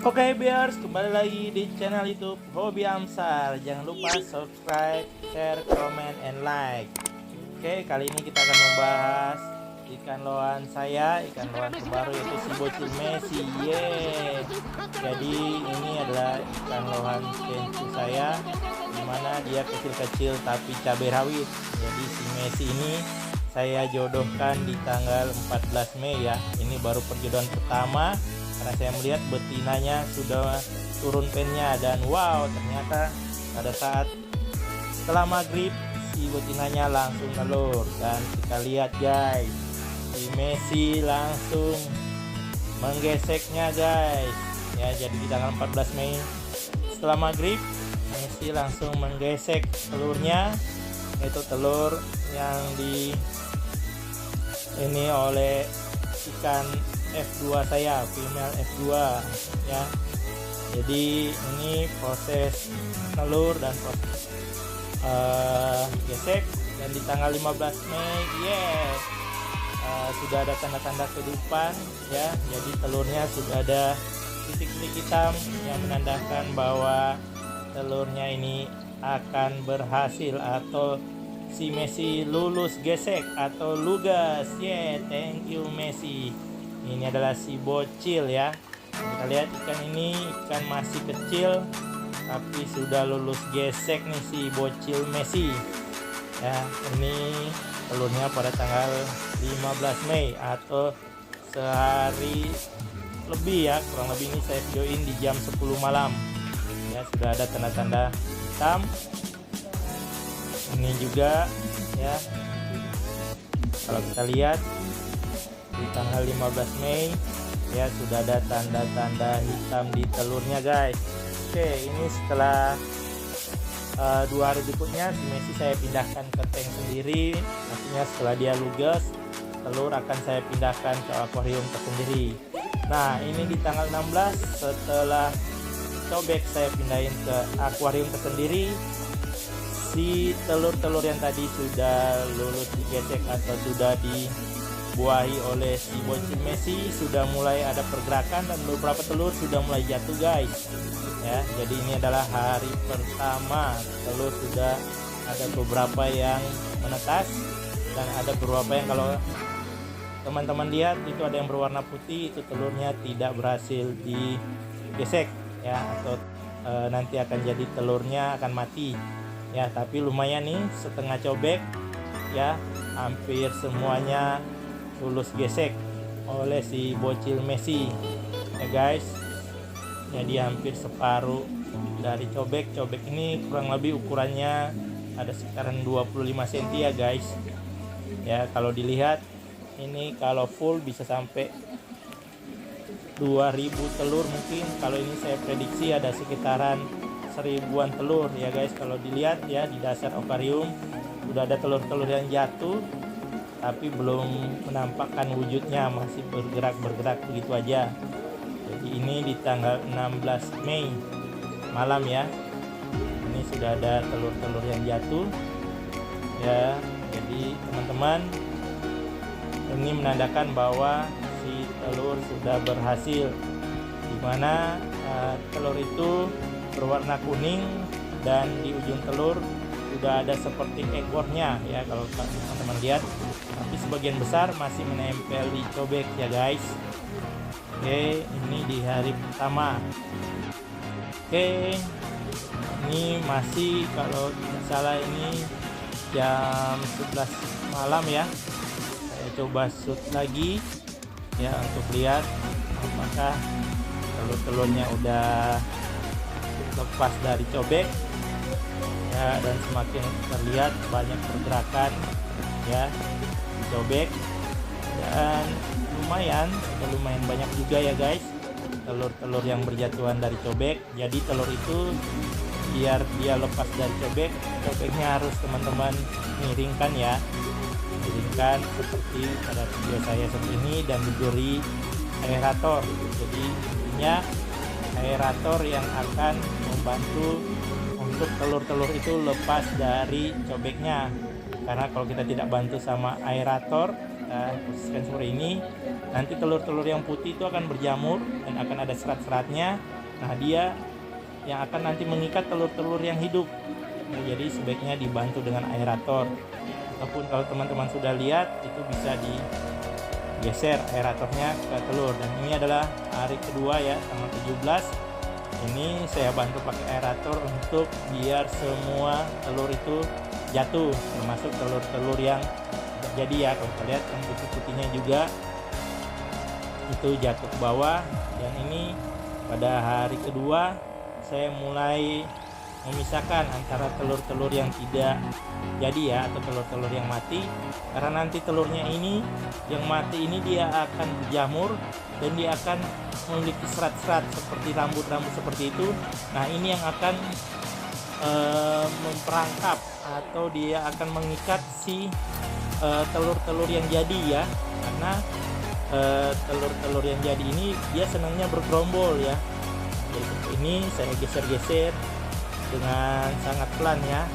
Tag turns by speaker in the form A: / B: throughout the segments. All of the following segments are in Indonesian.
A: Oke viewers, kembali lagi di channel YouTube Hobi Amsar. Jangan lupa subscribe, share, comment, and like. Oke, kali ini kita akan membahas ikan lohan saya, ikan lohan terbaru yaitu si bocil Messi. Jadi ini adalah ikan lohan pencu saya, dimana dia kecil-kecil tapi cabai rawit. Jadi si Messi ini saya jodohkan di tanggal 14 Mei ya. Ini baru perjodohan pertama, karena saya melihat betinanya sudah turun pennya, dan wow, ternyata pada saat setelah maghrib si betinanya langsung telur. Dan kita lihat guys, si Messi langsung menggeseknya guys ya. Jadi di tanggal 14 Mei setelah maghrib Messi langsung menggesek telurnya, yaitu telur yang ini oleh ikan F2 saya, female F2 ya. Jadi ini proses telur dan proses gesek, dan di tanggal 15 Mei sudah ada tanda-tanda kehidupan ya. Jadi telurnya sudah ada titik-titik hitam yang menandakan bahwa telurnya ini akan berhasil, atau si Messi lulus gesek atau lugas. Thank you Messi. Ini adalah si bocil ya. Kita lihat ikan ini, ikan masih kecil tapi sudah lulus gesek nih si bocil Messi ya. Ini telurnya pada tanggal 15 Mei atau sehari lebih ya, kurang lebih. Ini saya videoin di jam 10 malam ya. Sudah ada tanda-tanda hitam. Ini juga ya, kalau kita lihat di tanggal 15 Mei ya sudah ada tanda-tanda hitam di telurnya guys. Oke, ini setelah 2 hari berikutnya si Messi saya pindahkan ke tank sendiri. Artinya setelah dia lugas, telur akan saya pindahkan ke akuarium tersendiri. Nah, ini di tanggal 16 setelah cobek saya pindahin ke akuarium tersendiri, si telur-telur yang tadi sudah lulus digesek atau sudah dibuahi oleh si bocil Messi sudah mulai ada pergerakan, dan beberapa telur sudah mulai jatuh guys ya. Jadi ini adalah hari pertama, telur sudah ada beberapa yang menetas, dan ada beberapa yang kalau teman-teman lihat itu ada yang berwarna putih, itu telurnya tidak berhasil digesek ya, atau nanti akan jadi telurnya akan mati ya. Tapi lumayan nih, setengah cobek ya, hampir semuanya lulus gesek oleh si bocil Messi ya guys. Jadi hampir separuh dari cobek. Cobek ini kurang lebih ukurannya ada sekitaran 25 cm ya guys ya. Kalau dilihat ini kalau full bisa sampai 2000 telur mungkin. Kalau ini saya prediksi ada sekitaran 1000-an telur ya guys. Kalau dilihat ya, di dasar akuarium sudah ada telur-telur yang jatuh tapi belum menampakkan wujudnya, masih bergerak begitu aja. Jadi ini di tanggal 16 Mei malam ya, ini sudah ada telur-telur yang jatuh ya. Jadi teman-teman, ini menandakan bahwa si telur sudah berhasil, dimana telur itu berwarna kuning dan di ujung telur sudah ada seperti ekornya ya, kalau teman-teman lihat, tapi sebagian besar masih menempel di cobek ya guys. Oke, ini di hari pertama. Oke, ini masih, kalau tidak salah ini jam 11 malam ya. Saya coba shoot lagi ya untuk lihat apakah telur-telurnya udah lepas dari cobek ya, dan semakin terlihat banyak pergerakan ya di cobek, dan lumayan banyak juga ya guys telur-telur yang berjatuhan dari cobek. Jadi telur itu biar dia lepas dari cobek, cobeknya harus teman-teman miringkan ya, miringkan seperti pada video saya seperti ini, dan diberi aerator. Jadi intinya aerator yang akan membantu untuk telur-telur itu lepas dari cobeknya. Karena kalau kita tidak bantu sama aerator, posisikan seperti ini, nanti telur-telur yang putih itu akan berjamur dan akan ada serat-seratnya, Nah, dia yang akan nanti mengikat telur-telur yang hidup. Nah, jadi sebaiknya dibantu dengan aerator. Ataupun kalau teman-teman sudah lihat, itu bisa digeser aeratornya ke telur. Dan ini adalah hari kedua ya, tanggal 17. Ini saya bantu pakai aerator untuk biar semua telur itu jatuh, termasuk telur-telur yang tidak jadi ya. Kalau kita lihat yang putih-putihnya juga itu jatuh ke bawah. Dan ini pada hari kedua saya mulai memisahkan antara telur-telur yang tidak jadi ya, atau telur-telur yang mati, karena nanti telurnya ini yang mati ini dia akan berjamur dan dia akan memiliki serat-serat seperti rambut-rambut seperti itu. Nah, ini yang akan memperangkap atau dia akan mengikat si telur-telur yang jadi ya, karena telur-telur yang jadi ini dia senangnya bergerombol ya. Jadi seperti ini saya geser-geser dengan sangat pelan ya,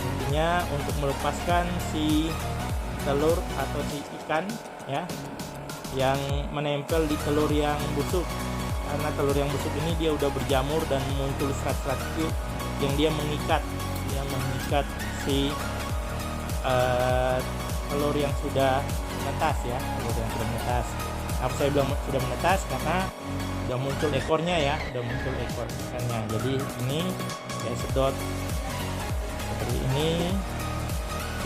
A: intinya untuk melepaskan si telur atau si ikan ya yang menempel di telur yang busuk, karena telur yang busuk ini dia udah berjamur dan muncul serat-serat itu yang dia mengikat si telur yang sudah menetas ya, telur yang sudah menetas. Apa saya bilang sudah menetas karena udah muncul ekornya ya, udah muncul ekor ikannya. Jadi ini saya sedot seperti ini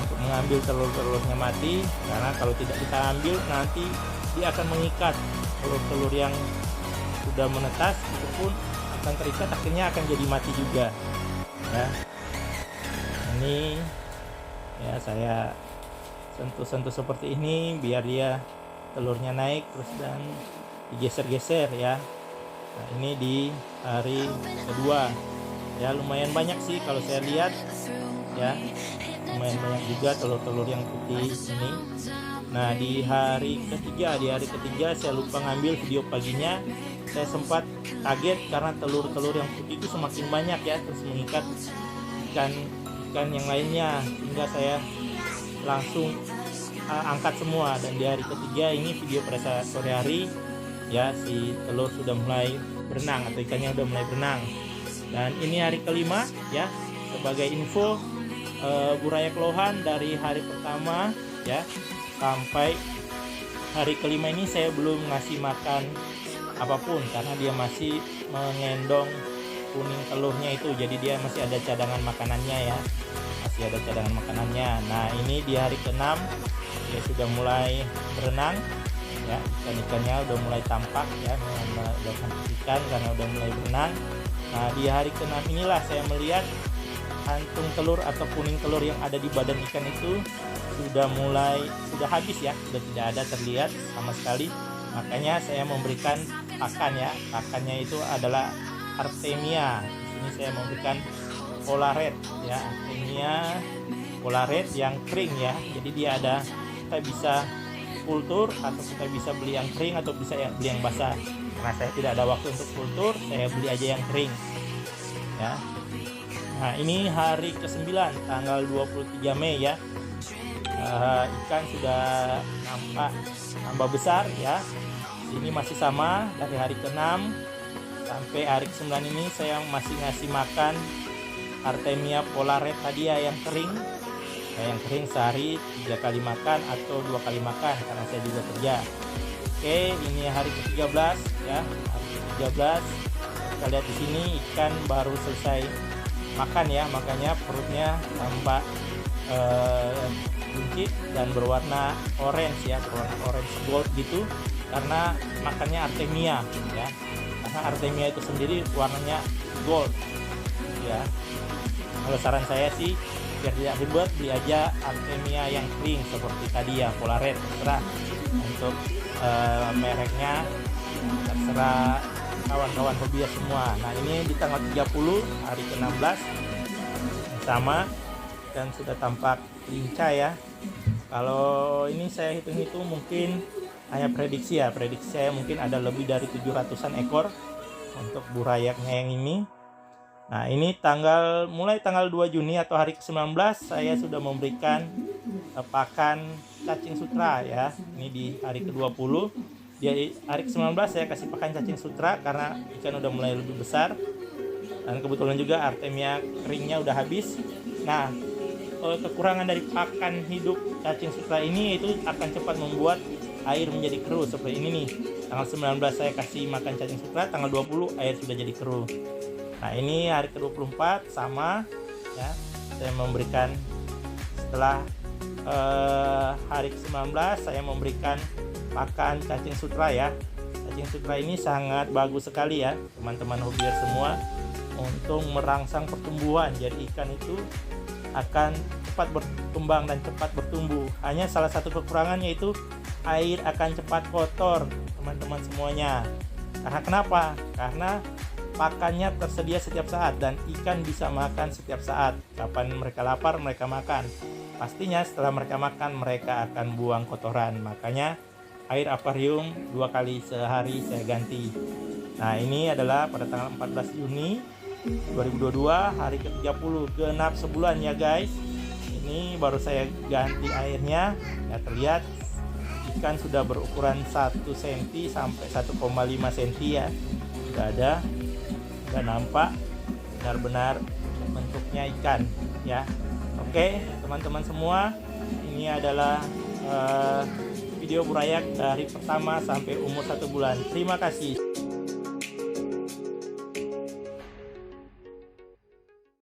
A: untuk mengambil telur-telurnya mati, karena kalau tidak kita ambil nanti dia akan mengikat telur-telur yang sudah menetas, itu pun akan terikat, akhirnya akan jadi mati juga ya. Ini ya saya sentuh-sentuh seperti ini biar dia telurnya naik terus dan digeser-geser ya. Nah, ini di hari kedua ya, lumayan banyak sih kalau saya lihat ya, lumayan banyak juga telur-telur yang putih ini. Nah, di hari ketiga saya lupa ngambil video paginya. Saya sempat kaget karena telur-telur yang putih itu semakin banyak ya, terus mengikat ikan yang lainnya, sehingga saya langsung angkat semua. Dan di hari ketiga ini video pada sore hari ya, si telur sudah mulai berenang atau ikannya sudah mulai berenang. Dan ini hari kelima ya, sebagai info Burayak Lohan dari hari pertama ya sampai hari kelima ini saya belum ngasih makan apapun karena dia masih mengendong kuning telurnya itu, jadi dia masih ada cadangan makanannya ya, masih ada cadangan makanannya. Nah, ini di hari ke-6 dia sudah mulai berenang ya, ikan-ikannya udah mulai tampak ya, udah ikan karena udah mulai berenang. Nah, di hari ke-6 inilah saya melihat kantung telur atau kuning telur yang ada di badan ikan itu sudah habis ya, sudah tidak ada terlihat sama sekali. Makanya saya memberikan pakan ya, pakannya itu adalah Artemia. Di sini saya memberikan Polaret ya, Artemia Polaret yang kering ya. Jadi dia ada, kita bisa kultur atau kita bisa beli yang kering atau bisa beli yang basah. Karena saya tidak ada waktu untuk kultur, saya beli aja yang kering ya. Nah, ini hari ke-9 tanggal 23 Mei ya. Ikan sudah nampak tambah besar ya. Ini masih sama dari hari ke-6 sampai hari ke-9 ini saya masih ngasih makan Artemia Polaret tadi ya, yang kering. Yang kering sehari 3 kali makan atau 2 kali makan karena saya juga kerja. Oke, ini hari ke-13 ya. Hari ke-13 kita lihat di sini ikan baru selesai makan ya, makanya perutnya tampak buncit dan berwarna orange ya, berwarna orange gold gitu karena makannya Artemia ya. Karena Artemia itu sendiri warnanya gold ya. Kalau saran saya sih biar tidak ribet, beli aja Artemia yang kering seperti tadi ya, Polaret, terserah untuk mereknya, terserah kawan-kawan hobi ya semua. Nah, ini di tanggal 30 hari ke-16 sama dan sudah tampak lincah ya. Kalau ini saya hitung-hitung mungkin hanya prediksi ya, prediksi saya mungkin ada lebih dari 700-an ekor untuk burayaknya yang ini. Nah, ini mulai tanggal 2 Juni atau hari ke-19 saya sudah memberikan pakan cacing sutra ya. Ini di hari ke-20 di hari ke-19 saya kasih pakan cacing sutra karena ikan udah mulai lebih besar, dan kebetulan juga artemia keringnya udah habis. Nah, kekurangan dari pakan hidup cacing sutra ini itu akan cepat membuat air menjadi keruh seperti ini nih. Tanggal 19 saya kasih makan cacing sutra, tanggal 20 air sudah jadi keruh. Nah, ini hari ke-24 sama ya, saya memberikan setelah hari ke-19 saya memberikan pakan cacing sutra ya. Cacing sutra ini sangat bagus sekali ya teman-teman hobier semua untuk merangsang pertumbuhan. Jadi ikan itu akan cepat berkembang dan cepat bertumbuh. Hanya salah satu kekurangannya itu air akan cepat kotor teman-teman semuanya. Karena kenapa? Karena pakannya tersedia setiap saat dan ikan bisa makan setiap saat. Kapan mereka lapar mereka makan. Pastinya setelah mereka makan mereka akan buang kotoran. Makanya air akuarium 2 kali sehari saya ganti. Nah, ini adalah pada tanggal 14 Juni 2022 hari ke-30, genap sebulan ya guys. Ini baru saya ganti airnya. Ya, terlihat ikan sudah berukuran 1 cm sampai 1,5 cm ya. Sudah nampak benar-benar bentuknya ikan ya. Oke teman-teman semua, ini adalah video burayak dari pertama sampai umur 1 bulan. Terima kasih.